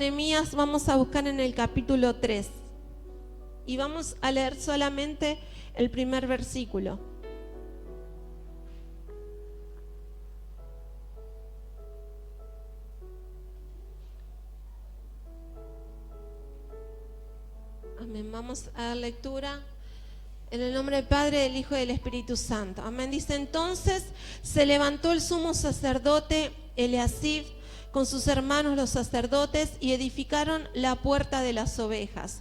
Nehemías vamos a buscar en el capítulo 3 y vamos a leer solamente el primer versículo. Amén. Vamos a dar lectura en el nombre del Padre, del Hijo y del Espíritu Santo. Amén. Dice: entonces se levantó el sumo sacerdote Eliasib con sus hermanos los sacerdotes y edificaron la puerta de las ovejas.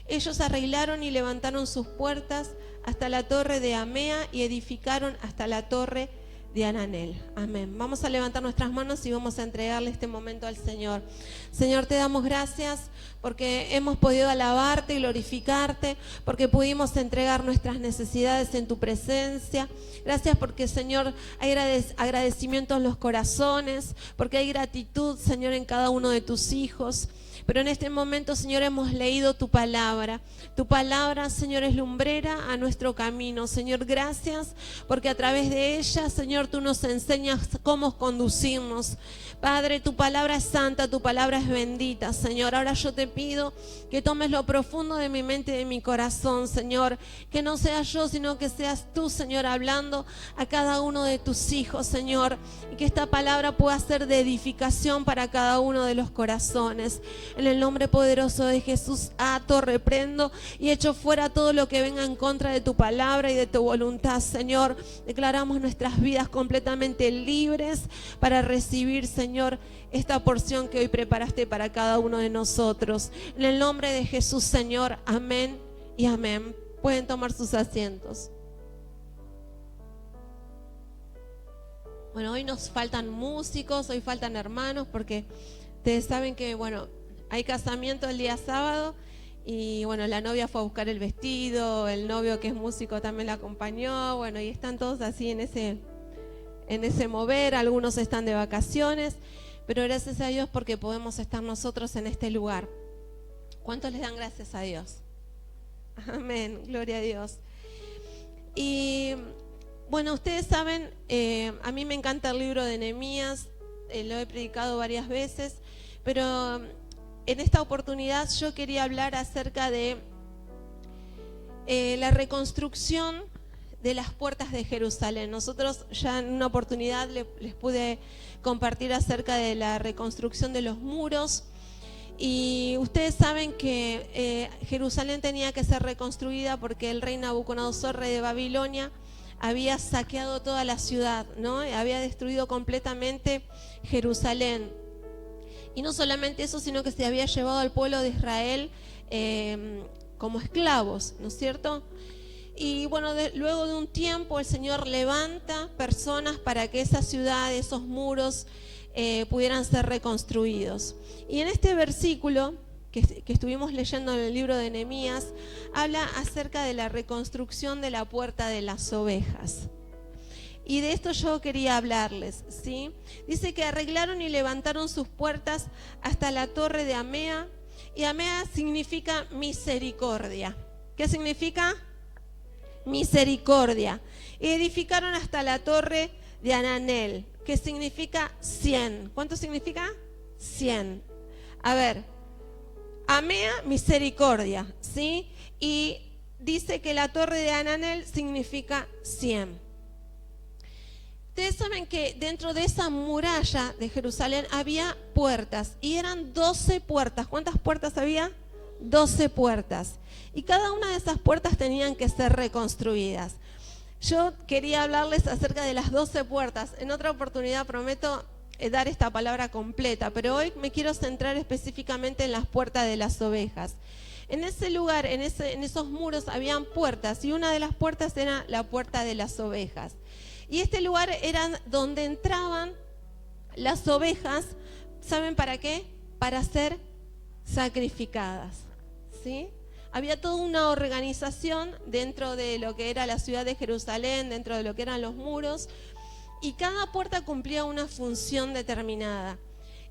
Ellos arreglaron y levantaron sus puertas hasta la torre de Amea y edificaron hasta la torre de Hananel. Amén. Vamos a levantar nuestras manos y vamos a entregarle este momento al Señor. Señor, te damos gracias porque hemos podido alabarte y glorificarte, porque pudimos entregar nuestras necesidades en tu presencia. Gracias porque, Señor, hay agradecimiento en los corazones, porque hay gratitud, Señor, en cada uno de tus hijos. Pero en este momento, Señor, hemos leído tu palabra. Tu palabra, Señor, es lumbrera a nuestro camino. Señor, gracias porque a través de ella, Señor, tú nos enseñas cómo conducirnos. Padre, tu palabra es santa, tu palabra es bendita, Señor. Ahora yo te pido que tomes lo profundo de mi mente y de mi corazón, Señor. Que no sea yo, sino que seas tú, Señor, hablando a cada uno de tus hijos, Señor. Y que esta palabra pueda ser de edificación para cada uno de los corazones. En el nombre poderoso de Jesús, ato, reprendo y echo fuera todo lo que venga en contra de tu palabra y de tu voluntad, Señor. Declaramos nuestras vidas completamente libres para recibir, Señor, esta porción que hoy preparaste para cada uno de nosotros. En el nombre de Jesús, Señor, amén y amén. Pueden tomar sus asientos. Bueno, hoy nos faltan músicos, hoy faltan hermanos, porque ustedes saben que, bueno, hay casamiento el día sábado y bueno, la novia fue a buscar el vestido, el novio que es músico también la acompañó, bueno, y están todos así en ese mover, algunos están de vacaciones, pero gracias a Dios porque podemos estar nosotros en este lugar. ¿Cuántos les dan gracias a Dios? Amén, gloria a Dios. Y bueno, ustedes saben, a mí me encanta el libro de Nehemías, lo he predicado varias veces, pero en esta oportunidad yo quería hablar acerca de la reconstrucción de las puertas de Jerusalén. Nosotros ya en una oportunidad les pude compartir acerca de la reconstrucción de los muros. Y ustedes saben que Jerusalén tenía que ser reconstruida porque el rey Nabucodonosor, rey de Babilonia, había saqueado toda la ciudad, ¿no? Había destruido completamente Jerusalén. Y no solamente eso, sino que se había llevado al pueblo de Israel como esclavos, ¿no es cierto? Y bueno, luego de un tiempo el Señor levanta personas para que esa ciudad, esos muros pudieran ser reconstruidos. Y en este versículo que estuvimos leyendo en el libro de Nehemías, habla acerca de la reconstrucción de la puerta de las ovejas. Y de esto yo quería hablarles, ¿sí? Dice que arreglaron y levantaron sus puertas hasta la torre de Amea. Y Amea significa misericordia. ¿Qué significa? Misericordia. Y edificaron hasta la torre de Hananel, que significa 100. ¿Cuánto significa? 100. A ver, Amea, misericordia, ¿sí? Y dice que la torre de Hananel significa 100. Ustedes saben que dentro de esa muralla de Jerusalén había puertas y eran 12 puertas. ¿Cuántas puertas había? 12 puertas. Y cada una de esas puertas tenían que ser reconstruidas. Yo quería hablarles acerca de las 12 puertas. En otra oportunidad prometo dar esta palabra completa, pero hoy me quiero centrar específicamente en las puertas de las ovejas. En ese lugar, en esos muros habían puertas y una de las puertas era la puerta de las ovejas. Y este lugar era donde entraban las ovejas, ¿saben para qué? Para ser sacrificadas, ¿sí? Había toda una organización dentro de lo que era la ciudad de Jerusalén, dentro de lo que eran los muros, y cada puerta cumplía una función determinada.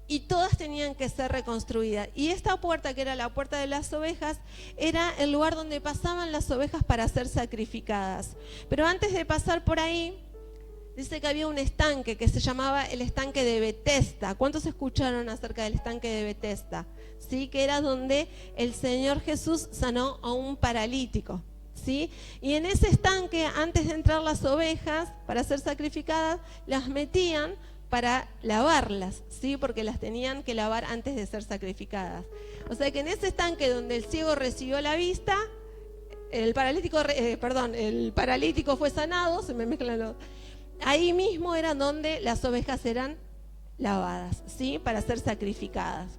Y todas tenían que ser reconstruidas. Y esta puerta, que era la puerta de las ovejas, era el lugar donde pasaban las ovejas para ser sacrificadas. Pero antes de pasar por ahí, dice que había un estanque que se llamaba el estanque de Betesda. ¿Cuántos escucharon acerca del estanque de Betesda? ¿Sí? Que era donde el Señor Jesús sanó a un paralítico. ¿Sí? Y en ese estanque, antes de entrar las ovejas para ser sacrificadas, las metían para lavarlas, ¿sí? Porque las tenían que lavar antes de ser sacrificadas. O sea que en ese estanque donde el ciego recibió la vista, el paralítico fue sanado, se me mezclan los... Ahí mismo era donde las ovejas eran lavadas, ¿sí? Para ser sacrificadas.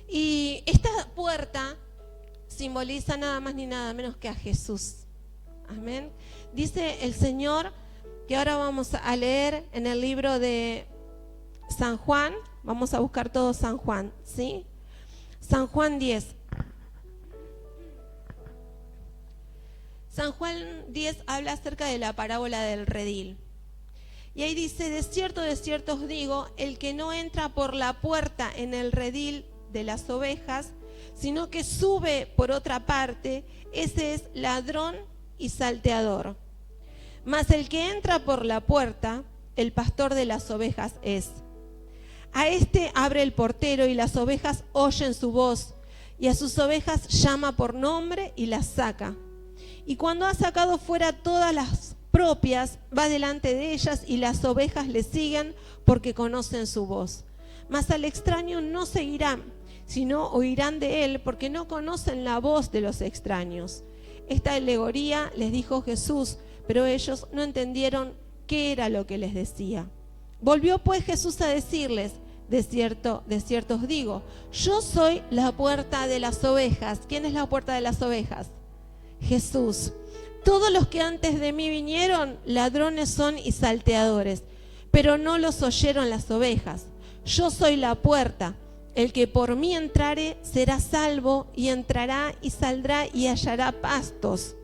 Y esta puerta simboliza nada más ni nada menos que a Jesús. Amén. Dice el Señor, que ahora vamos a leer en el libro de San Juan, vamos a buscar todo San Juan, ¿sí? San Juan 10. San Juan 10 habla acerca de la parábola del redil. Y ahí dice, de cierto os digo, el que no entra por la puerta en el redil de las ovejas, sino que sube por otra parte, ese es ladrón y salteador. Mas el que entra por la puerta, el pastor de las ovejas es. A este abre el portero y las ovejas oyen su voz, y a sus ovejas llama por nombre y las saca. Y cuando ha sacado fuera todas las propias, va delante de ellas y las ovejas le siguen porque conocen su voz. Mas al extraño no seguirán, sino oirán de él porque no conocen la voz de los extraños. Esta alegoría les dijo Jesús, pero ellos no entendieron qué era lo que les decía. Volvió pues Jesús a decirles, de cierto os digo, yo soy la puerta de las ovejas. ¿Quién es la puerta de las ovejas? Jesús. Todos los que antes de mí vinieron, ladrones son y salteadores, pero no los oyeron las ovejas. Yo soy la puerta. El que por mí entrare será salvo, y entrará y saldrá y hallará pastos.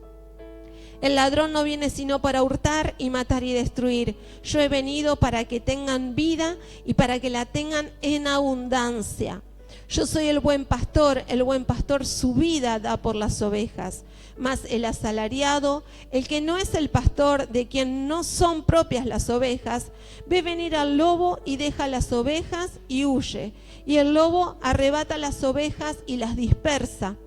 El ladrón no viene sino para hurtar y matar y destruir. Yo he venido para que tengan vida y para que la tengan en abundancia. Yo soy el buen pastor su vida da por las ovejas. Mas el asalariado, el que no es el pastor, de quien no son propias las ovejas, ve venir al lobo y deja las ovejas y huye. Y el lobo arrebata las ovejas y las dispersa.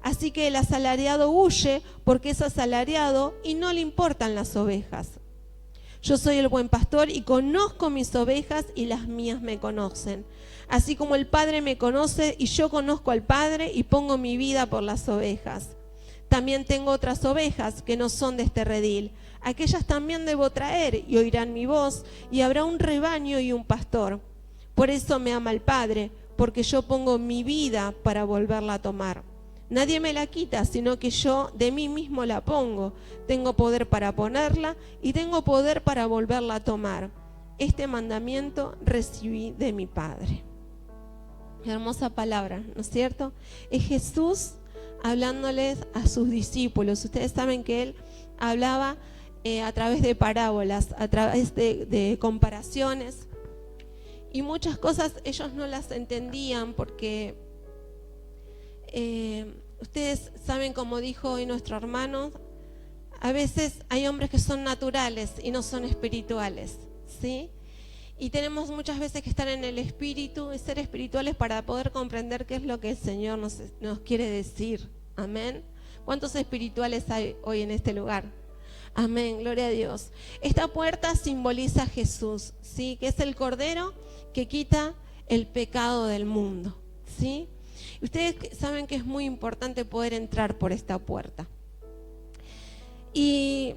Así que el asalariado huye porque es asalariado y no le importan las ovejas. Yo soy el buen pastor y conozco mis ovejas y las mías me conocen. Así como el Padre me conoce y yo conozco al Padre y pongo mi vida por las ovejas. También tengo otras ovejas que no son de este redil. Aquellas también debo traer y oirán mi voz y habrá un rebaño y un pastor. Por eso me ama el Padre, porque yo pongo mi vida para volverla a tomar. Nadie me la quita, sino que yo de mí mismo la pongo. Tengo poder para ponerla y tengo poder para volverla a tomar. Este mandamiento recibí de mi Padre. Hermosa palabra, ¿no es cierto? Es Jesús hablándoles a sus discípulos. Ustedes saben que Él hablaba a través de parábolas, a través de comparaciones. Y muchas cosas ellos no las entendían porque ustedes saben, como dijo hoy nuestro hermano, a veces hay hombres que son naturales y no son espirituales, ¿sí? Y tenemos muchas veces que estar en el espíritu y ser espirituales para poder comprender qué es lo que el Señor nos quiere decir. Amén. ¿Cuántos espirituales hay hoy en este lugar? Amén, gloria a Dios. Esta puerta simboliza a Jesús, ¿sí? Que es el Cordero que quita el pecado del mundo, ¿sí? Ustedes saben que es muy importante poder entrar por esta puerta. Y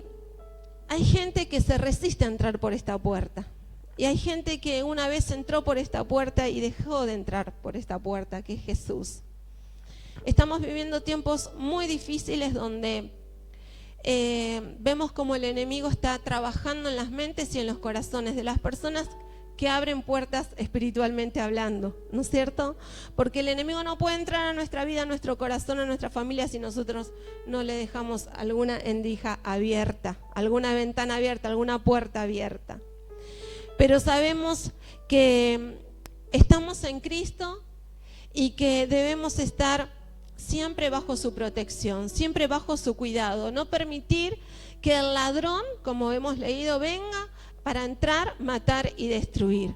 hay gente que se resiste a entrar por esta puerta. Y hay gente que una vez entró por esta puerta y dejó de entrar por esta puerta, que es Jesús. Estamos viviendo tiempos muy difíciles donde vemos como el enemigo está trabajando en las mentes y en los corazones de las personas que abren puertas espiritualmente hablando, ¿no es cierto? Porque el enemigo no puede entrar a nuestra vida, a nuestro corazón, a nuestra familia si nosotros no le dejamos alguna endija abierta, alguna ventana abierta, alguna puerta abierta. Pero sabemos que estamos en Cristo y que debemos estar siempre bajo su protección, siempre bajo su cuidado. No permitir que el ladrón, como hemos leído, venga para entrar, matar y destruir.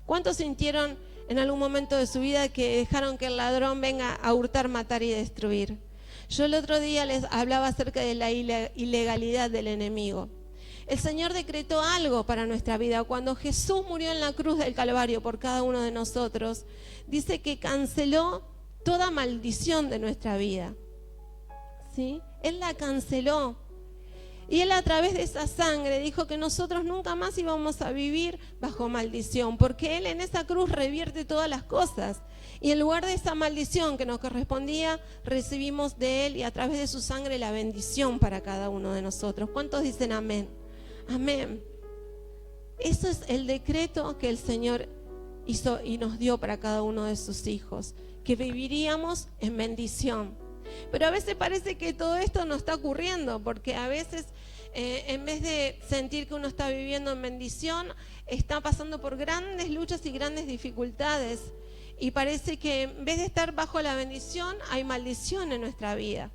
¿Cuántos sintieron en algún momento de su vida que dejaron que el ladrón venga a hurtar, matar y destruir? Yo el otro día les hablaba acerca de la ilegalidad del enemigo. El Señor decretó algo para nuestra vida. Cuando Jesús murió en la cruz del Calvario por cada uno de nosotros, dice que canceló toda maldición de nuestra vida. ¿Sí? Él la canceló. Y Él a través de esa sangre dijo que nosotros nunca más íbamos a vivir bajo maldición, porque Él en esa cruz revierte todas las cosas. Y en lugar de esa maldición que nos correspondía, recibimos de Él y a través de su sangre la bendición para cada uno de nosotros. ¿Cuántos dicen amén? Amén. Eso es el decreto que el Señor hizo y nos dio para cada uno de sus hijos, que viviríamos en bendición. Pero a veces parece que todo esto no está ocurriendo, porque a veces en vez de sentir que uno está viviendo en bendición, está pasando por grandes luchas y grandes dificultades. Y parece que en vez de estar bajo la bendición, hay maldición en nuestra vida.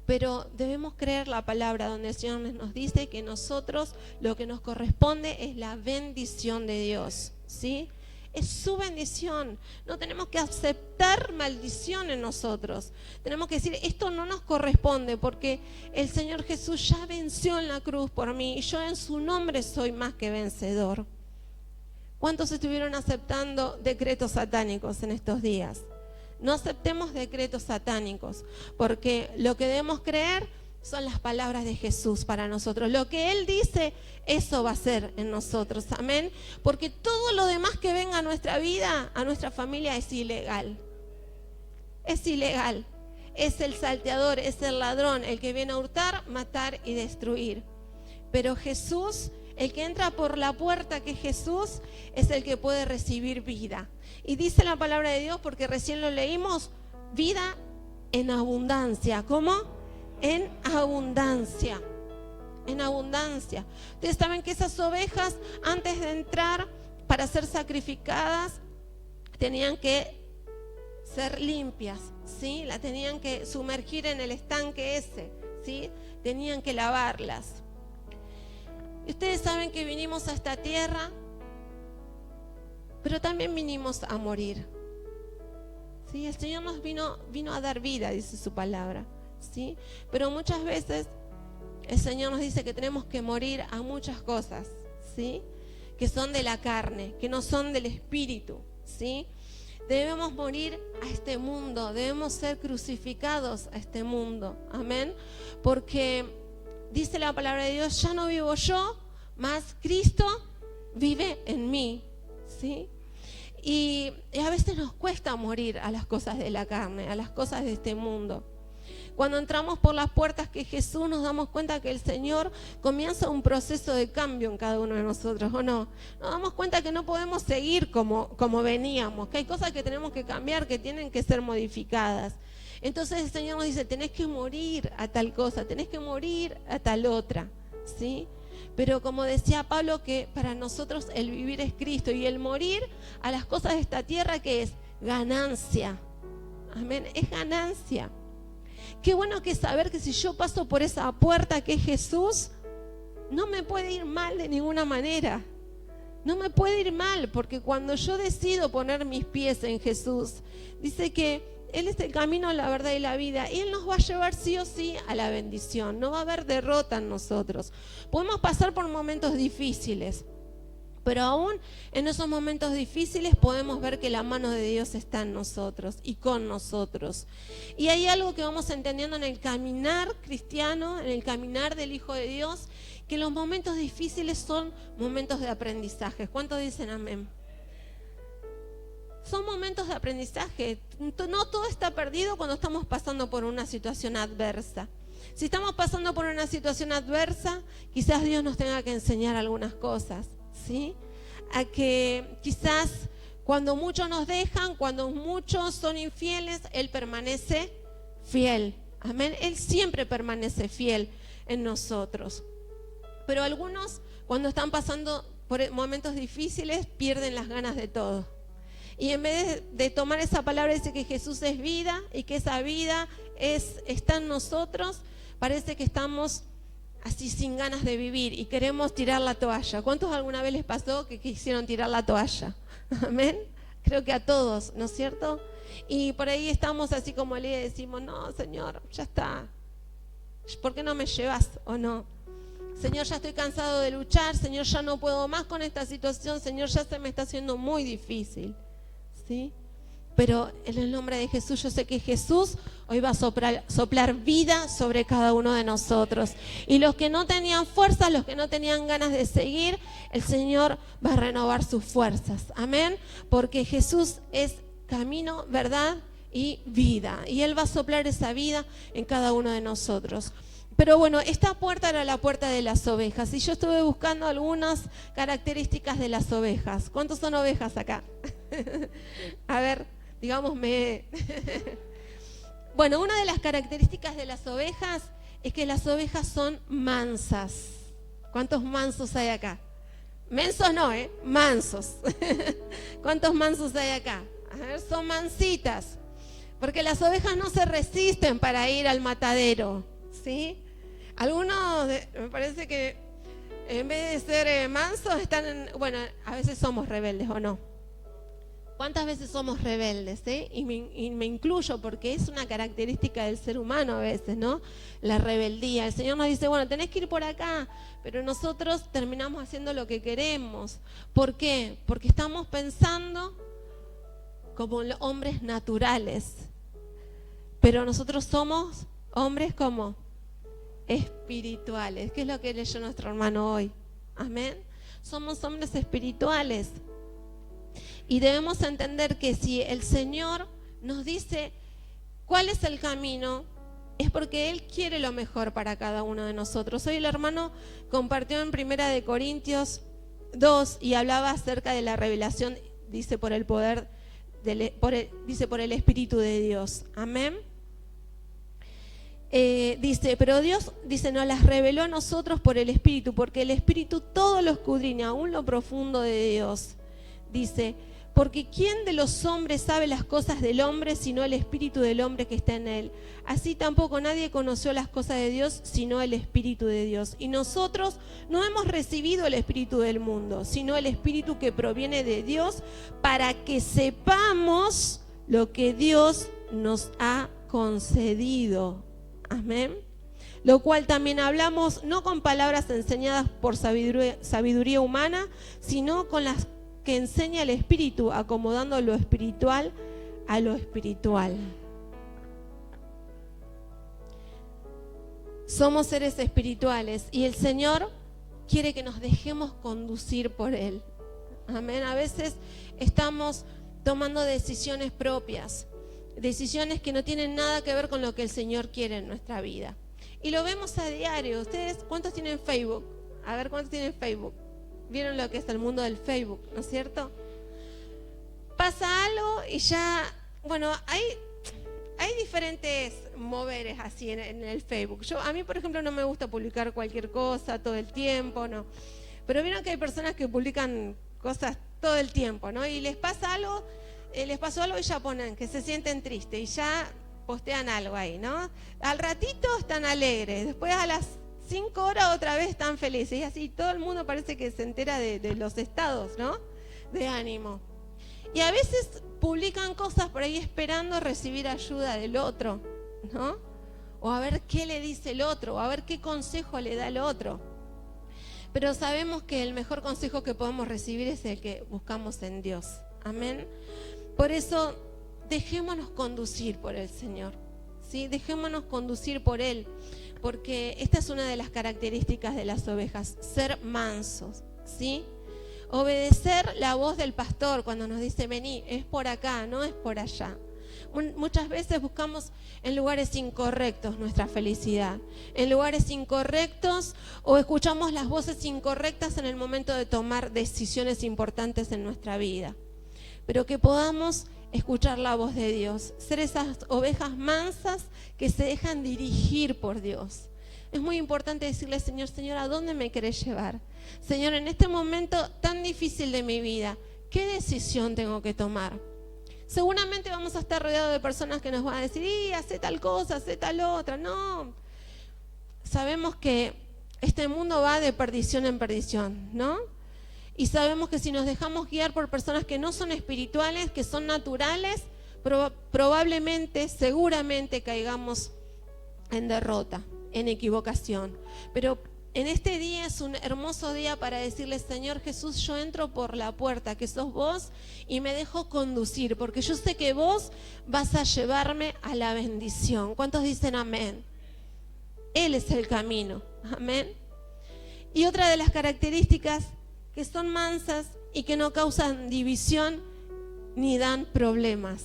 Pero debemos creer la palabra donde el Señor nos dice que nosotros lo que nos corresponde es la bendición de Dios, ¿sí? Es su bendición. No tenemos que aceptar maldición en nosotros. Tenemos que decir, esto no nos corresponde porque el Señor Jesús ya venció en la cruz por mí y yo en su nombre soy más que vencedor. ¿Cuántos estuvieron aceptando decretos satánicos en estos días? No aceptemos decretos satánicos, porque lo que debemos creer son las palabras de Jesús para nosotros. Lo que Él dice, eso va a ser en nosotros. Amén. Porque todo lo demás que venga a nuestra vida, a nuestra familia, es ilegal. Es ilegal. Es el salteador, es el ladrón, el que viene a hurtar, matar y destruir. Pero Jesús, el que entra por la puerta que es Jesús, es el que puede recibir vida. Y dice la palabra de Dios, porque recién lo leímos, vida en abundancia. ¿Cómo? En abundancia. En abundancia. Ustedes saben que esas ovejas, antes de entrar para ser sacrificadas, tenían que ser limpias, ¿sí? La tenían que sumergir en el estanque ese, ¿sí? Tenían que lavarlas. Y ustedes saben que vinimos a esta tierra, pero también vinimos a morir. ¿Sí? El Señor nos vino a dar vida, dice su palabra. ¿Sí? Pero muchas veces el Señor nos dice que tenemos que morir a muchas cosas, ¿sí? Que son de la carne, que no son del espíritu, ¿sí? Debemos morir a este mundo, debemos ser crucificados a este mundo. Amén. Porque dice la palabra de Dios, ya no vivo yo, mas Cristo vive en mí, ¿sí? Y a veces nos cuesta morir a las cosas de la carne, a las cosas de este mundo. Cuando entramos por las puertas que Jesús, nos damos cuenta que el Señor comienza un proceso de cambio en cada uno de nosotros, ¿o no? Nos damos cuenta que no podemos seguir como veníamos, que hay cosas que tenemos que cambiar, que tienen que ser modificadas. Entonces el Señor nos dice, tenés que morir a tal cosa, tenés que morir a tal otra, ¿sí? Pero como decía Pablo, que para nosotros el vivir es Cristo y el morir a las cosas de esta tierra, que es ganancia. Amén, es ganancia. Qué bueno que saber que si yo paso por esa puerta que es Jesús, no me puede ir mal de ninguna manera. No me puede ir mal, porque cuando yo decido poner mis pies en Jesús, dice que Él es el camino, la verdad y la vida. Y Él nos va a llevar sí o sí a la bendición. No va a haber derrota en nosotros. Podemos pasar por momentos difíciles, pero aún en esos momentos difíciles podemos ver que la mano de Dios está en nosotros y con nosotros. Y hay algo que vamos entendiendo en el caminar cristiano, en el caminar del Hijo de Dios, que los momentos difíciles son momentos de aprendizaje. ¿Cuántos dicen amén? Son momentos de aprendizaje. No todo está perdido cuando estamos pasando por una situación adversa. Si estamos pasando por una situación adversa, quizás Dios nos tenga que enseñar algunas cosas, ¿sí? A que quizás cuando muchos nos dejan, cuando muchos son infieles, Él permanece fiel. Amén. Él siempre permanece fiel en nosotros. Pero algunos, cuando están pasando por momentos difíciles, pierden las ganas de todo. Y en vez de tomar esa palabra, dice que Jesús es vida y que esa vida está en nosotros, parece que estamos así sin ganas de vivir y queremos tirar la toalla. ¿Cuántos alguna vez les pasó que quisieron tirar la toalla? Amén. Creo que a todos, ¿no es cierto? Y por ahí estamos así como le decimos, no, Señor, ya está. ¿Por qué no me llevas o no? Señor, ya estoy cansado de luchar. Señor, ya no puedo más con esta situación. Señor, ya se me está haciendo muy difícil. ¿Sí? Pero en el nombre de Jesús, yo sé que Jesús hoy va a soplar vida sobre cada uno de nosotros. Y los que no tenían fuerzas, los que no tenían ganas de seguir, el Señor va a renovar sus fuerzas. Amén. Porque Jesús es camino, verdad y vida. Y Él va a soplar esa vida en cada uno de nosotros. Pero bueno, esta puerta era la puerta de las ovejas. Y yo estuve buscando algunas características de las ovejas. ¿Cuántos son ovejas acá? A ver, digámosme. Bueno, una de las características de las ovejas es que las ovejas son mansas. ¿Cuántos mansos hay acá? Mensos no, mansos. ¿Cuántos mansos hay acá? A ver, son mansitas. Porque las ovejas no se resisten para ir al matadero, ¿sí? Algunos, me parece que en vez de ser mansos, bueno, a veces somos rebeldes, ¿o no? ¿Cuántas veces somos rebeldes? Y me incluyo porque es una característica del ser humano a veces, ¿no? La rebeldía. El Señor nos dice, bueno, tenés que ir por acá, pero nosotros terminamos haciendo lo que queremos. ¿Por qué? Porque estamos pensando como hombres naturales, pero nosotros somos hombres como espirituales. ¿Qué es lo que leyó nuestro hermano hoy? Amén. Somos hombres espirituales. Y debemos entender que si el Señor nos dice cuál es el camino, es porque Él quiere lo mejor para cada uno de nosotros. Hoy el hermano compartió en 1 Corintios 2 y hablaba acerca de la revelación, dice por el poder, dice por el Espíritu de Dios. Amén. Dice, pero Dios, dice, nos las reveló a nosotros por el Espíritu, porque el Espíritu todo lo escudriña, aún lo profundo de Dios. Dice, porque ¿quién de los hombres sabe las cosas del hombre sino el Espíritu del hombre que está en él? Así tampoco nadie conoció las cosas de Dios sino el Espíritu de Dios. Y nosotros no hemos recibido el Espíritu del mundo, sino el Espíritu que proviene de Dios, para que sepamos lo que Dios nos ha concedido. Amén. Lo cual también hablamos no con palabras enseñadas por sabiduría humana, sino con las que enseña el Espíritu, acomodando lo espiritual a lo espiritual. Somos seres espirituales y el Señor quiere que nos dejemos conducir por Él. Amén. A veces estamos tomando decisiones propias, decisiones que no tienen nada que ver con lo que el Señor quiere en nuestra vida. Y lo vemos a diario. ¿Ustedes cuántos tienen Facebook? A ver, ¿cuántos tienen Facebook? ¿Vieron lo que es el mundo del Facebook, no es cierto? Pasa algo y ya, bueno, hay diferentes moveres así en el Facebook. A mí, por ejemplo, no me gusta publicar cualquier cosa todo el tiempo, no. Pero vieron que hay personas que publican cosas todo el tiempo, ¿no? Y les pasa algo, les pasó algo y ya ponen que se sienten tristes y ya postean algo ahí, ¿no? Al ratito están alegres, después a las 5 horas otra vez están felices. Y así todo el mundo parece que se entera de los estados, ¿no? De ánimo. Y a veces publican cosas por ahí esperando recibir ayuda del otro, ¿no? O a ver qué le dice el otro, o a ver qué consejo le da el otro. Pero sabemos que el mejor consejo que podemos recibir es el que buscamos en Dios. Amén. Por eso, dejémonos conducir por el Señor, ¿sí? Dejémonos conducir por Él. Porque esta es una de las características de las ovejas, ser mansos, ¿sí? Obedecer la voz del pastor cuando nos dice vení, es por acá, no es por allá. Muchas veces buscamos en lugares incorrectos nuestra felicidad, en lugares incorrectos, o escuchamos las voces incorrectas en el momento de tomar decisiones importantes en nuestra vida. Pero que podamos escuchar la voz de Dios, ser esas ovejas mansas que se dejan dirigir por Dios. Es muy importante decirle, Señor, ¿a dónde me querés llevar? Señor, en este momento tan difícil de mi vida, ¿qué decisión tengo que tomar? Seguramente vamos a estar rodeados de personas que nos van a decir, hace tal cosa, hace tal otra. No, sabemos que este mundo va de perdición en perdición, ¿no? Y sabemos que si nos dejamos guiar por personas que no son espirituales, que son naturales, probablemente, seguramente caigamos en derrota, en equivocación. Pero en este día es un hermoso día para decirle, Señor Jesús, yo entro por la puerta que sos vos y me dejo conducir, porque yo sé que vos vas a llevarme a la bendición. ¿Cuántos dicen amén? Él es el camino, amén. Y otra de las características que son mansas y que no causan división ni dan problemas.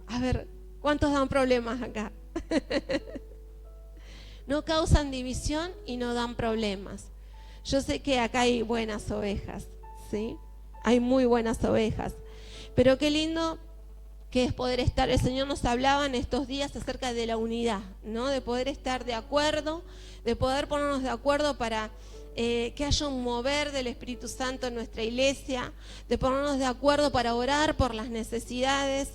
A ver, ¿cuántos dan problemas acá? No causan división y no dan problemas. Yo sé que acá hay buenas ovejas, ¿sí? Hay muy buenas ovejas. Pero qué lindo que es poder estar. El Señor nos hablaba en estos días acerca de la unidad, ¿no? De poder estar de acuerdo, de poder ponernos de acuerdo para que haya un mover del Espíritu Santo en nuestra iglesia, de ponernos de acuerdo para orar por las necesidades.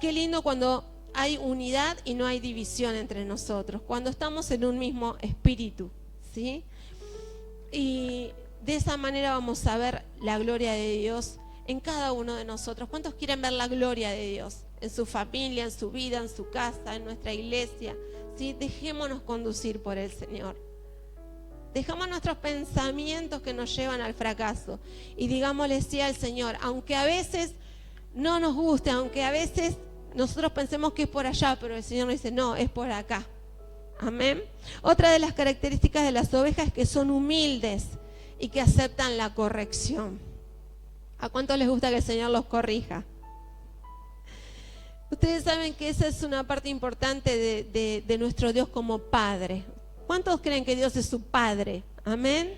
Qué lindo cuando hay unidad y no hay división entre nosotros, cuando estamos en un mismo espíritu, ¿sí? Y de esa manera vamos a ver la gloria de Dios en cada uno de nosotros. ¿Cuántos quieren ver la gloria de Dios en su familia, en su vida, en su casa, en nuestra iglesia? ¿Sí? Dejémonos conducir por el Señor. Dejamos nuestros pensamientos que nos llevan al fracaso y digámosle sí al Señor, aunque a veces no nos guste, aunque a veces nosotros pensemos que es por allá, pero el Señor nos dice, no, es por acá. Amén. Otra de las características de las ovejas es que son humildes y que aceptan la corrección. ¿A cuántos les gusta que el Señor los corrija? Ustedes saben que esa es una parte importante de nuestro Dios como Padre. ¿Cuántos creen que Dios es su Padre? Amén.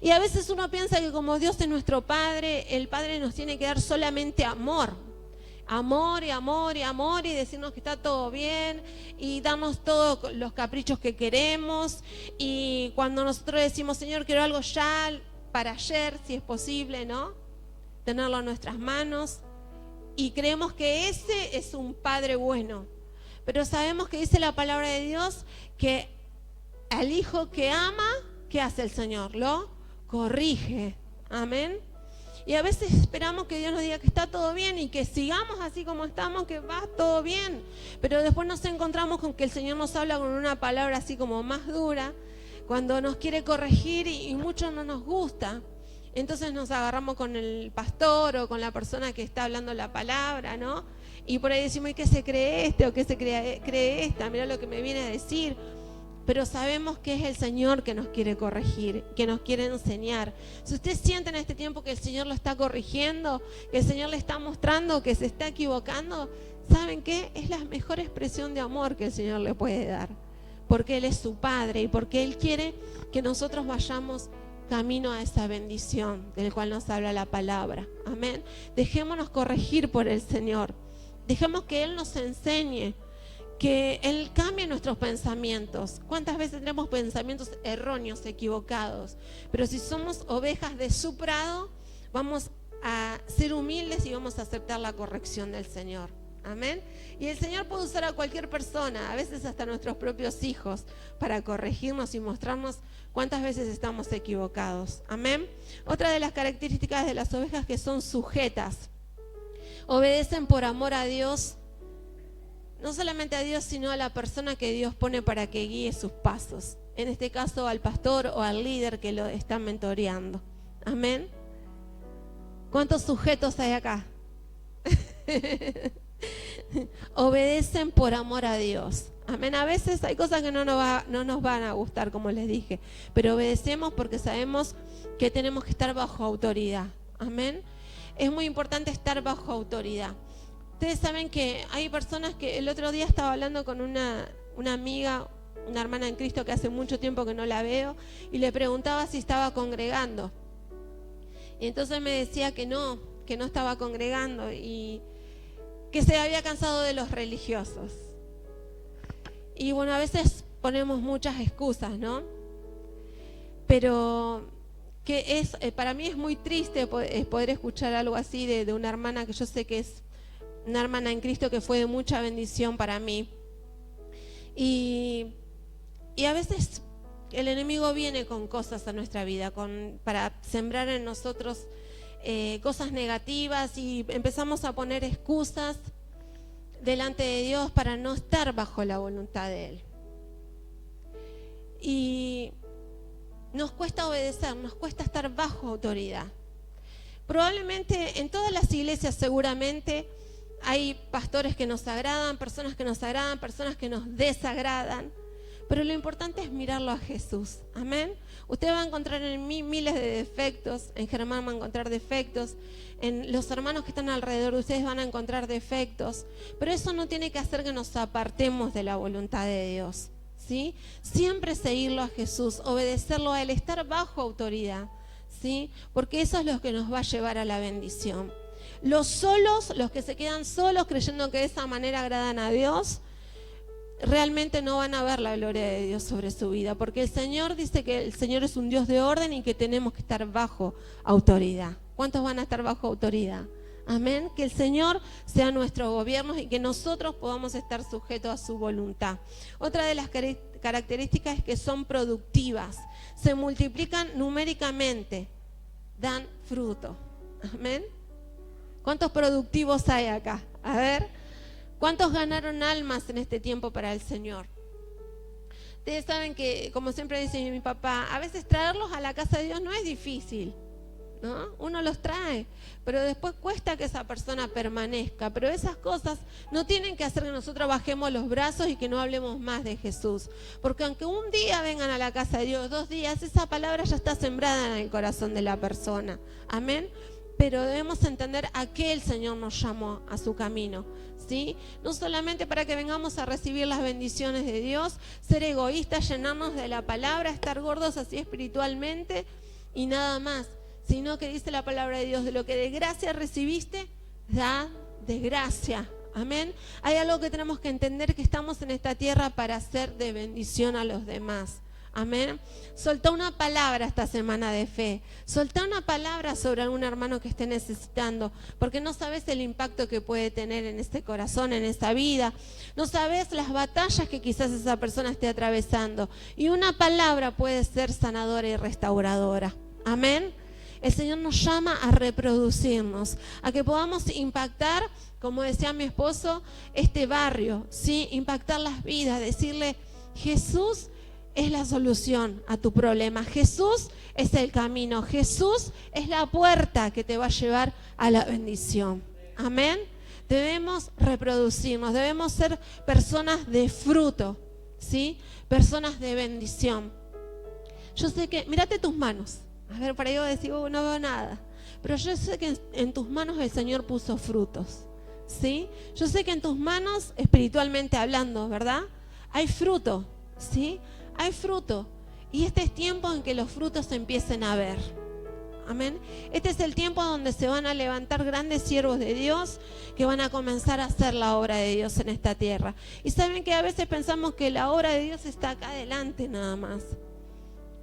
Y a veces uno piensa que como Dios es nuestro Padre, el Padre nos tiene que dar solamente amor. Amor y amor y amor y decirnos que está todo bien y darnos todos los caprichos que queremos. Y cuando nosotros decimos, Señor, quiero algo ya para ayer, si es posible, ¿no? Tenerlo en nuestras manos. Y creemos que ese es un Padre bueno. Pero sabemos que dice la palabra de Dios que al hijo que ama, ¿qué hace el Señor? Lo corrige. Amén. Y a veces esperamos que Dios nos diga que está todo bien y que sigamos así como estamos, que va todo bien. Pero después nos encontramos con que el Señor nos habla con una palabra así como más dura, cuando nos quiere corregir y mucho no nos gusta. Entonces nos agarramos con el pastor o con la persona que está hablando la palabra, ¿no? Y por ahí decimos, ¿y qué se cree este o qué se cree esta? Mirá lo que me viene a decir. Pero sabemos que es el Señor que nos quiere corregir, que nos quiere enseñar. Si usted siente en este tiempo que el Señor lo está corrigiendo, que el Señor le está mostrando que se está equivocando, ¿saben qué? Es la mejor expresión de amor que el Señor le puede dar. Porque Él es su Padre y porque Él quiere que nosotros vayamos camino a esa bendición del cual nos habla la palabra. Amén. Dejémonos corregir por el Señor. Dejemos que Él nos enseñe, que Él cambie nuestros pensamientos. ¿Cuántas veces tenemos pensamientos erróneos, equivocados? Pero si somos ovejas de su prado, vamos a ser humildes y vamos a aceptar la corrección del Señor. Amén. Y el Señor puede usar a cualquier persona, a veces hasta nuestros propios hijos, para corregirnos y mostrarnos cuántas veces estamos equivocados. Amén. Otra de las características de las ovejas que son sujetas. Obedecen por amor a Dios. No solamente a Dios, sino a la persona que Dios pone para que guíe sus pasos. En este caso al pastor o al líder que lo está mentoreando. Amén. ¿Cuántos sujetos hay acá? Obedecen por amor a Dios. Amén. A veces hay cosas que no nos van a gustar, como les dije. Pero obedecemos porque sabemos que tenemos que estar bajo autoridad. Amén. Es muy importante estar bajo autoridad. Ustedes saben que hay personas que el otro día estaba hablando con una amiga, una hermana en Cristo que hace mucho tiempo que no la veo, y le preguntaba si estaba congregando. Y entonces me decía que no estaba congregando y que se había cansado de los religiosos. Y bueno, a veces ponemos muchas excusas, ¿no? Pero para mí es muy triste poder escuchar algo así de una hermana que yo sé que es una hermana en Cristo que fue de mucha bendición para mí. Y a veces el enemigo viene con cosas a nuestra vida, para sembrar en nosotros cosas negativas, y empezamos a poner excusas delante de Dios para no estar bajo la voluntad de Él. Y nos cuesta obedecer, nos cuesta estar bajo autoridad. Probablemente en todas las iglesias seguramente hay pastores que nos agradan, personas que nos desagradan, pero lo importante es mirarlo a Jesús. Amén. Usted va a encontrar en mí miles de defectos, en Germán va a encontrar defectos, en los hermanos que están alrededor de ustedes van a encontrar defectos, pero eso no tiene que hacer que nos apartemos de la voluntad de Dios, ¿sí? Siempre seguirlo a Jesús, obedecerlo a Él, estar bajo autoridad, ¿sí? Porque eso es lo que nos va a llevar a la bendición. Los que se quedan solos creyendo que de esa manera agradan a Dios, realmente no van a ver la gloria de Dios sobre su vida, porque el Señor dice que el Señor es un Dios de orden y que tenemos que estar bajo autoridad. ¿Cuántos van a estar bajo autoridad? Amén. Que el Señor sea nuestro gobierno y que nosotros podamos estar sujetos a su voluntad. Otra de las características es que son productivas, se multiplican numéricamente, dan fruto. Amén. ¿Cuántos productivos hay acá? A ver. ¿Cuántos ganaron almas en este tiempo para el Señor? Ustedes saben que, como siempre dice mi papá, a veces traerlos a la casa de Dios no es difícil, ¿no? Uno los trae, pero después cuesta que esa persona permanezca. Pero esas cosas no tienen que hacer que nosotros bajemos los brazos y que no hablemos más de Jesús. Porque aunque un día vengan a la casa de Dios, 2 días, esa palabra ya está sembrada en el corazón de la persona. Amén. Pero debemos entender a qué el Señor nos llamó a su camino, ¿sí? No solamente para que vengamos a recibir las bendiciones de Dios, ser egoístas, llenarnos de la palabra, estar gordos así espiritualmente y nada más, sino que dice la palabra de Dios, de lo que de gracia recibiste, da de gracia. Amén. Hay algo que tenemos que entender, que estamos en esta tierra para ser de bendición a los demás. Amén. Soltá una palabra esta semana de fe. Soltá una palabra sobre algún hermano que esté necesitando, porque no sabes el impacto que puede tener en este corazón, en esta vida. No sabes las batallas que quizás esa persona esté atravesando. Y una palabra puede ser sanadora y restauradora. Amén. El Señor nos llama a reproducirnos, a que podamos impactar, como decía mi esposo, este barrio, ¿sí? Impactar las vidas, decirle: Jesús es la solución a tu problema. Jesús es el camino. Jesús es la puerta que te va a llevar a la bendición. Amén. Debemos reproducirnos, debemos ser personas de fruto, ¿sí? Personas de bendición. Yo sé que, mírate tus manos. A ver, por ahí voy a decir, no veo nada. Pero yo sé que en tus manos el Señor puso frutos, ¿sí? Yo sé que en tus manos, espiritualmente hablando, ¿verdad? Hay fruto, ¿sí? Hay fruto, y este es tiempo en que los frutos se empiecen a ver. Amén. Este es el tiempo donde se van a levantar grandes siervos de Dios que van a comenzar a hacer la obra de Dios en esta tierra. Y saben que a veces pensamos que la obra de Dios está acá adelante nada más,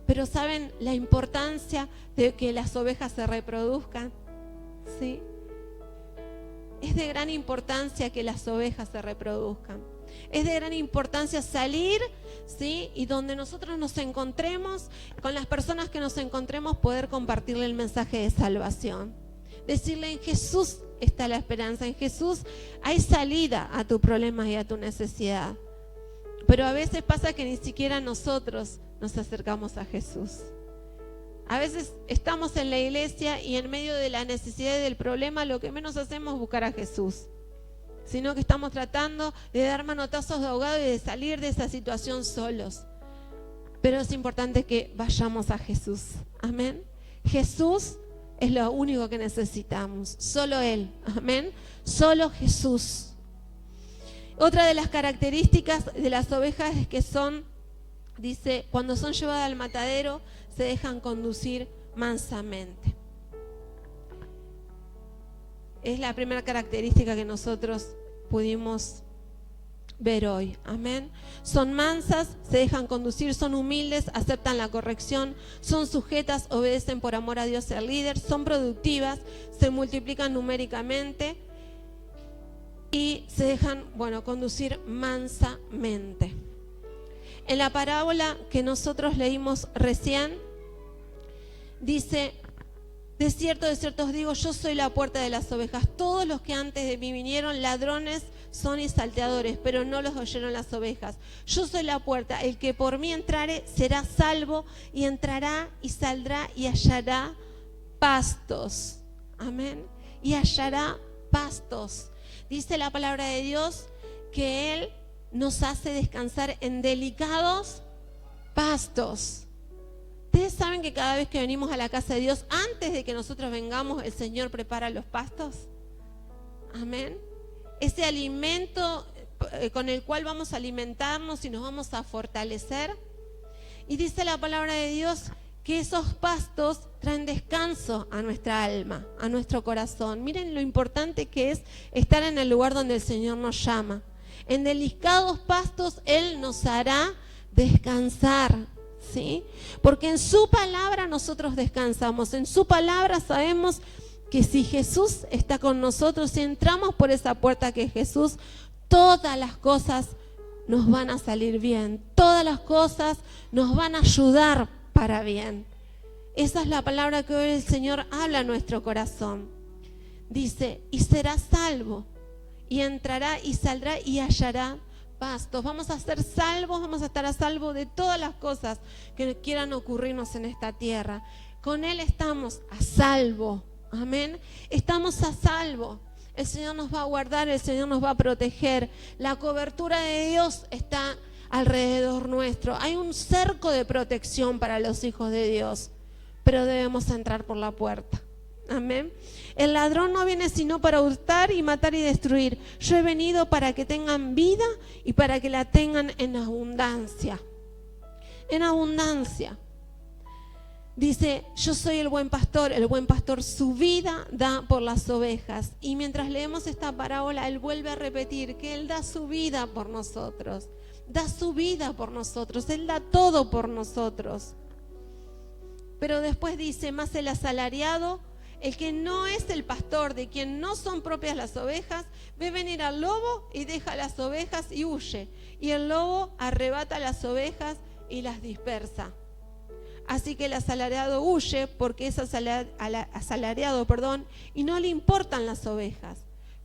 pero saben la importancia de que las ovejas se reproduzcan, ¿sí? Es de gran importancia que las ovejas se reproduzcan. Es de gran importancia salir, ¿sí? Y donde nosotros nos encontremos, con las personas que nos encontremos, poder compartirle el mensaje de salvación. Decirle: en Jesús está la esperanza, en Jesús hay salida a tu problema y a tu necesidad. Pero a veces pasa que ni siquiera nosotros nos acercamos a Jesús. A veces estamos en la iglesia y en medio de la necesidad y del problema, lo que menos hacemos es buscar a Jesús, sino que estamos tratando de dar manotazos de ahogado y de salir de esa situación solos. Pero es importante que vayamos a Jesús. Amén. Jesús es lo único que necesitamos. Solo Él. Amén. Solo Jesús. Otra de las características de las ovejas es que son, dice, cuando son llevadas al matadero, se dejan conducir mansamente. Es la primera característica que nosotros pudimos ver hoy. Amén. Son mansas, se dejan conducir, son humildes, aceptan la corrección, son sujetas, obedecen por amor a Dios y al líder, son productivas, se multiplican numéricamente y se dejan, conducir mansamente. En la parábola que nosotros leímos recién, dice: de cierto os digo, yo soy la puerta de las ovejas. Todos los que antes de mí vinieron, ladrones son y salteadores, pero no los oyeron las ovejas. Yo soy la puerta, el que por mí entrare será salvo, y entrará y saldrá y hallará pastos. Amén. Y hallará pastos. Dice la palabra de Dios que Él nos hace descansar en delicados pastos. Ustedes saben que cada vez que venimos a la casa de Dios, antes de que nosotros vengamos, el Señor prepara los pastos. Amén. Ese alimento con el cual vamos a alimentarnos y nos vamos a fortalecer. Y dice la palabra de Dios que esos pastos traen descanso a nuestra alma, a nuestro corazón. Miren lo importante que es estar en el lugar donde el Señor nos llama. En delicados pastos Él nos hará descansar, ¿sí? Porque en su palabra nosotros descansamos. En su palabra sabemos que si Jesús está con nosotros, si entramos por esa puerta que es Jesús, todas las cosas nos van a salir bien. Todas las cosas nos van a ayudar para bien. Esa es la palabra que hoy el Señor habla a nuestro corazón. Dice: y será salvo, y entrará y saldrá y hallará pastos. Vamos a ser salvos, vamos a estar a salvo de todas las cosas que quieran ocurrirnos en esta tierra. Con Él estamos a salvo. Amén. Estamos a salvo. El Señor nos va a guardar, el Señor nos va a proteger. La cobertura de Dios está alrededor nuestro. Hay un cerco de protección para los hijos de Dios, pero debemos entrar por la puerta. Amén. El ladrón no viene sino para hurtar y matar y destruir. Yo he venido para que tengan vida y para que la tengan en abundancia. En abundancia. Dice: yo soy el buen pastor su vida da por las ovejas. Y mientras leemos esta parábola, Él vuelve a repetir que Él da su vida por nosotros. Da su vida por nosotros, Él da todo por nosotros. Pero después dice: más el asalariado, el que no es el pastor, de quien no son propias las ovejas, ve venir al lobo y deja las ovejas y huye. Y el lobo arrebata las ovejas y las dispersa. Así que el asalariado huye porque es asalariado, y no le importan las ovejas.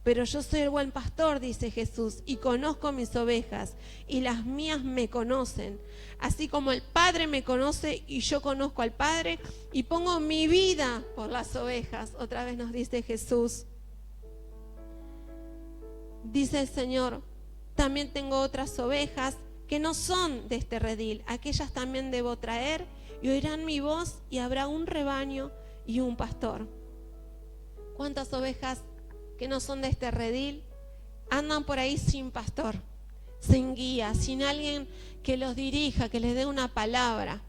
Pero yo soy el buen pastor, dice Jesús, y conozco mis ovejas, y las mías me conocen. Así como el Padre me conoce y yo conozco al Padre, y pongo mi vida por las ovejas. Otra vez nos dice Jesús. Dice el Señor: también tengo otras ovejas que no son de este redil. Aquellas también debo traer, y oirán mi voz, y habrá un rebaño y un pastor. ¿Cuántas ovejas que no son de este redil andan por ahí sin pastor, sin guía, sin alguien que los dirija, que les dé una palabra?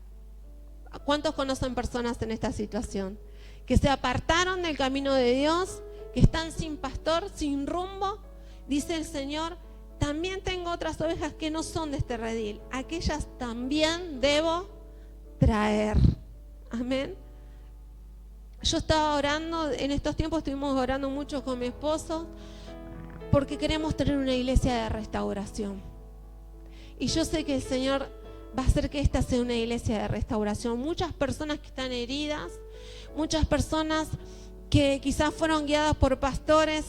¿Cuántos conocen personas en esta situación? Que se apartaron del camino de Dios, que están sin pastor, sin rumbo. Dice el Señor: también tengo otras ovejas que no son de este redil. Aquellas también debo traer. Amén. Yo estaba orando, en estos tiempos estuvimos orando mucho con mi esposo, porque queremos tener una iglesia de restauración. Y yo sé que el Señor va a hacer que esta sea una iglesia de restauración. Muchas personas que están heridas, muchas personas que quizás fueron guiadas por pastores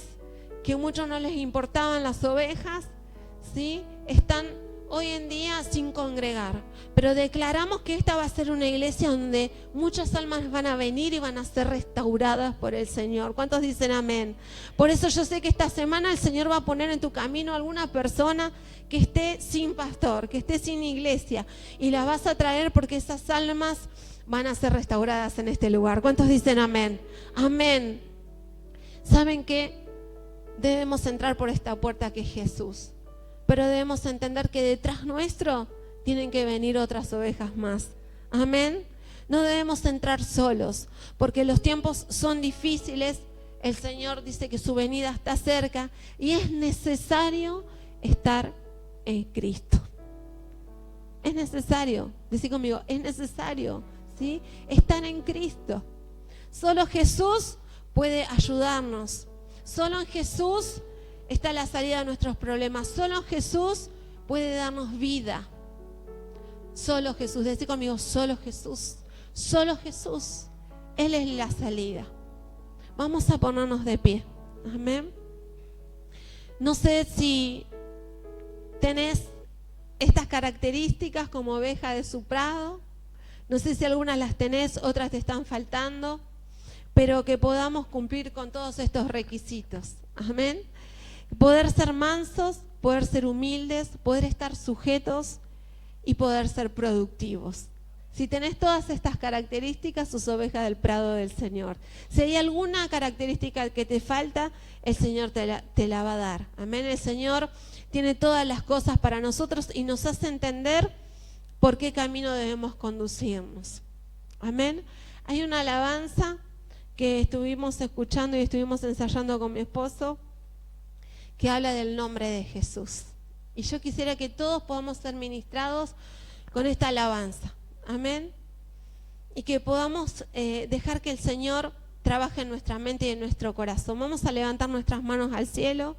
que muchos no les importaban las ovejas, ¿sí? Están hoy en día sin congregar, pero declaramos que esta va a ser una iglesia donde muchas almas van a venir y van a ser restauradas por el Señor. ¿Cuántos dicen amén? Por eso yo sé que esta semana el Señor va a poner en tu camino alguna persona que esté sin pastor, que esté sin iglesia, y la vas a traer, porque esas almas van a ser restauradas en este lugar. ¿Cuántos dicen amén? Amén. ¿Saben qué? Debemos entrar por esta puerta que es Jesús. Pero debemos entender que detrás nuestro tienen que venir otras ovejas más. Amén. No debemos entrar solos, porque los tiempos son difíciles. El Señor dice que su venida está cerca y es necesario estar en Cristo. Es necesario, decí conmigo, es necesario, ¿sí? Estar en Cristo. Solo Jesús puede ayudarnos. Solo en Jesús está la salida de nuestros problemas. Solo Jesús puede darnos vida. Solo Jesús. Decí conmigo, solo Jesús. Solo Jesús. Él es la salida. Vamos a ponernos de pie. Amén. No sé si tenés estas características como oveja de su prado. No sé si algunas las tenés, otras te están faltando, pero que podamos cumplir con todos estos requisitos. Amén. Poder ser mansos, poder ser humildes, poder estar sujetos y poder ser productivos. Si tenés todas estas características, sos oveja del prado del Señor. Si hay alguna característica que te falta, el Señor te la va a dar. Amén. El Señor tiene todas las cosas para nosotros y nos hace entender por qué camino debemos conducirnos. Amén. Hay una alabanza que estuvimos escuchando y estuvimos ensayando con mi esposo que habla del nombre de Jesús. Y yo quisiera que todos podamos ser ministrados con esta alabanza. Amén. Y que podamos dejar que el Señor trabaje en nuestra mente y en nuestro corazón. Vamos a levantar nuestras manos al cielo.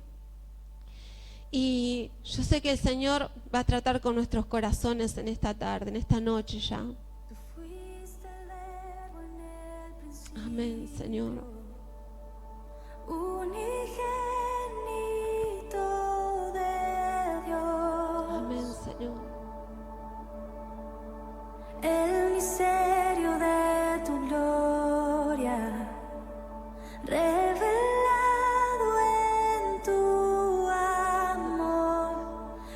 Y yo sé que el Señor va a tratar con nuestros corazones en esta tarde, en esta noche ya. Amén, Señor. Unigénito de Dios. Amén, Señor. El misterio de tu gloria, revelado en tu amor.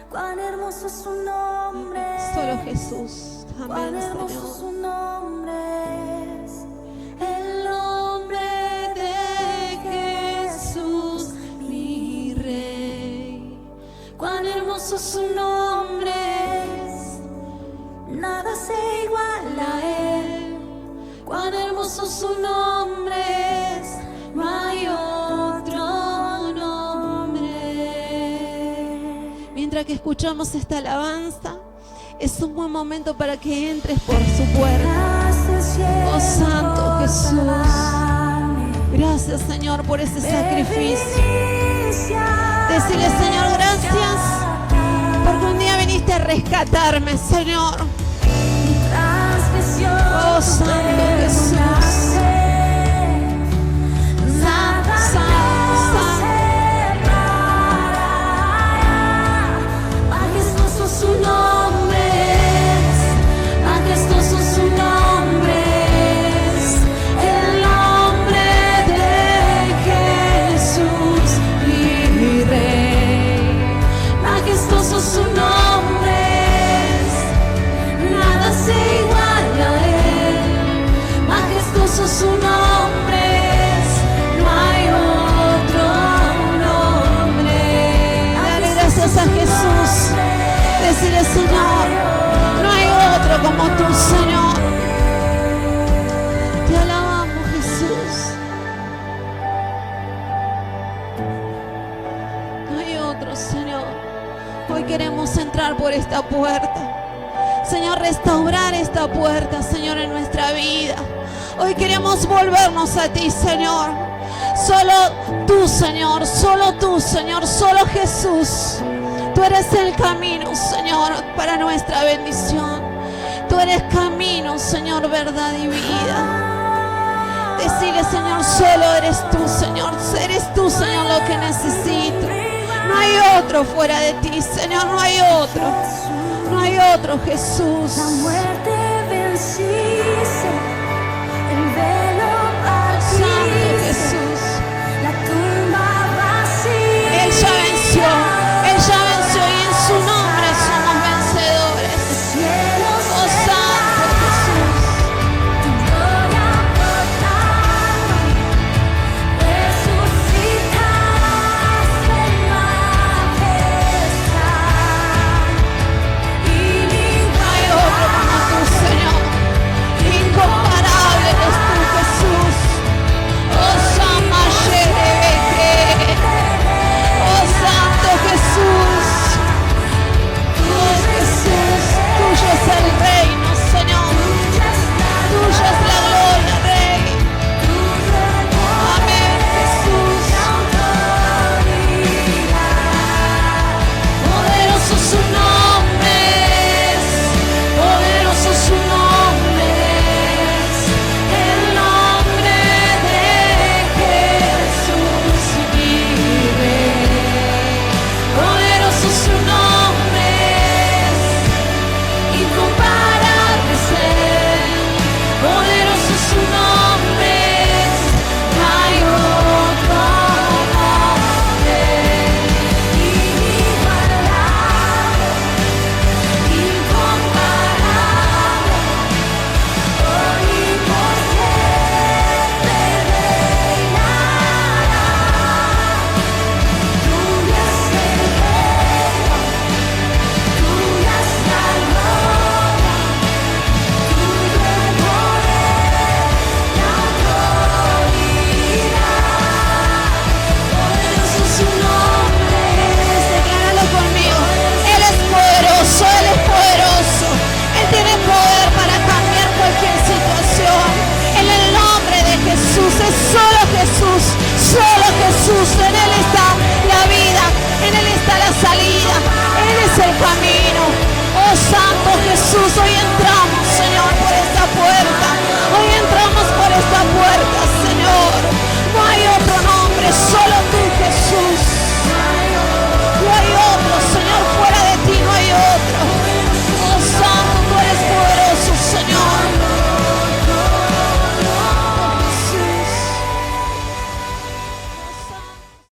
Cuán hermoso es su nombre. Solo Jesús. Amén, Cuán hermoso Señor. su nombre es. El nombre de Jesús, mi Rey. Cuán hermoso su nombre es. Nada se iguala a él. Cuán hermoso su nombre es. No hay otro nombre. Mientras que escuchamos esta alabanza, es un buen momento para que entres por su puerta. Oh Santo Jesús, gracias Señor por ese sacrificio. Decirle Señor gracias porque un día viniste a rescatarme, Señor. Oh Santo Jesús, su nombre es, nada se iguala a él, majestuoso su nombre es, no hay otro nombre. Dale gracias a Jesús. Decirle Señor, no hay otro como tú, Señor. Te alabamos, Jesús. No hay otro, Señor. Hoy queremos entrar por esta puerta. Señor, restaurar esta puerta, Señor, en nuestra vida. Hoy queremos volvernos a ti, Señor. Solo tú, Señor, solo Jesús. Tú eres el camino, Señor, para nuestra bendición. Tú eres camino, Señor, verdad y vida. Decirle, Señor, solo eres tú, Señor, lo que necesito. No hay otro fuera de ti, Señor, no hay otro, Jesús. La muerte venciste, el velo partiste, Santo Jesús, la tumba vacía. Él ya venció.